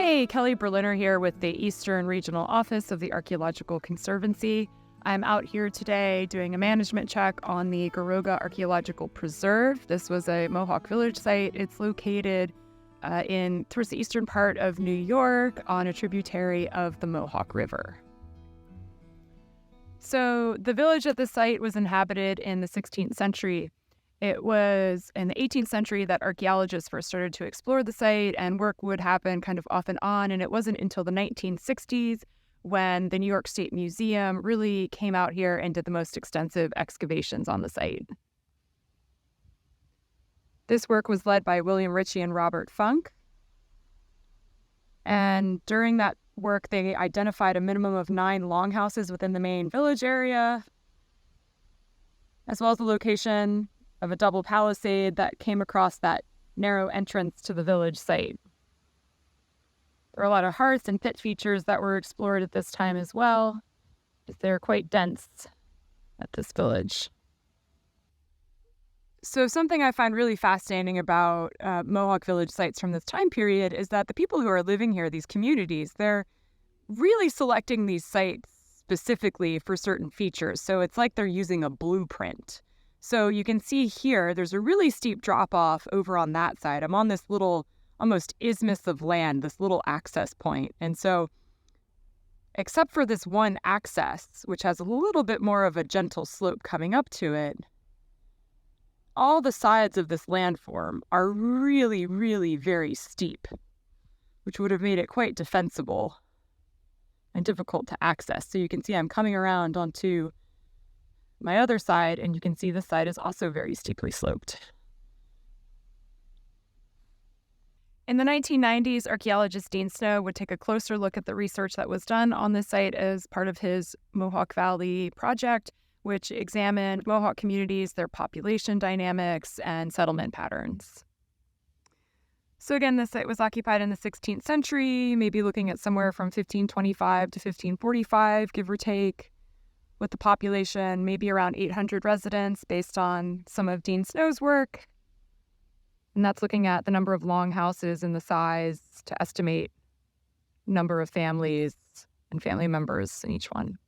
Hey, Kelley Berliner here with the Eastern Regional Office of the Archaeological Conservancy. I'm out here today doing a management check on the Garoga Archaeological Preserve. This was a Mohawk village site. It's located towards the eastern part of New York on a tributary of the Mohawk River. So the village at this site was inhabited in the 16th century. It was in the 18th century that archaeologists first started to explore the site, and work would happen kind of off and on. And it wasn't until the 1960s when the New York State Museum really came out here and did the most extensive excavations on the site. This work was led by William Ritchie and Robert Funk. And during that work, they identified a minimum of 9 longhouses within the main village area, as well as the location of a double palisade that came across that narrow entrance to the village site. There are a lot of hearths and pit features that were explored at this time as well, as they're quite dense at this village. So something I find really fascinating about Mohawk village sites from this time period is that the people who are living here, these communities, they're really selecting these sites specifically for certain features. So it's like they're using a blueprint. So you can see here, there's a really steep drop-off over on that side. I'm on this little, almost isthmus of land, this little access point. And so, except for this one access, which has a little bit more of a gentle slope coming up to it, all the sides of this landform are really, really very steep, which would have made it quite defensible and difficult to access. So you can see I'm coming around onto my other side, and you can see this side is also very steeply sloped. In the 1990s, archaeologist Dean Snow would take a closer look at the research that was done on this site as part of his Mohawk Valley project, which examined Mohawk communities, their population dynamics, and settlement patterns. So again, this site was occupied in the 16th century, maybe looking at somewhere from 1525 to 1545, give or take, with the population maybe around 800 residents based on some of Dean Snow's work. And that's looking at the number of longhouses and the size to estimate number of families and family members in each one.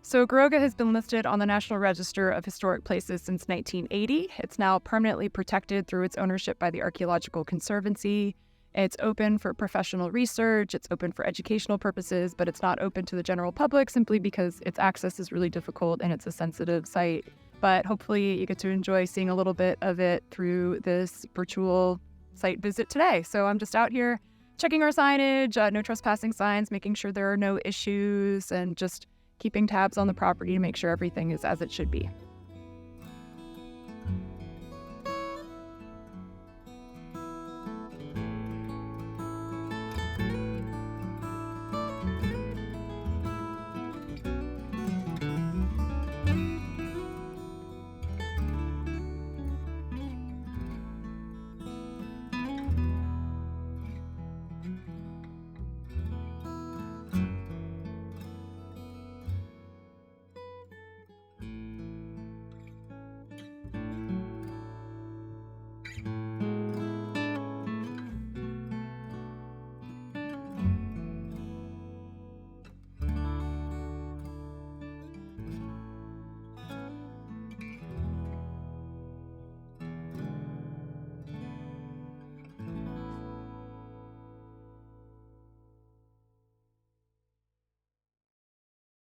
So Garoga has been listed on the National Register of Historic Places since 1980. It's now permanently protected through its ownership by the Archaeological Conservancy. It's open for professional research, it's open for educational purposes, but it's not open to the general public simply because its access is really difficult and it's a sensitive site. But hopefully you get to enjoy seeing a little bit of it through this virtual site visit today. So I'm just out here checking our signage, no trespassing signs, making sure there are no issues, and just keeping tabs on the property to make sure everything is as it should be.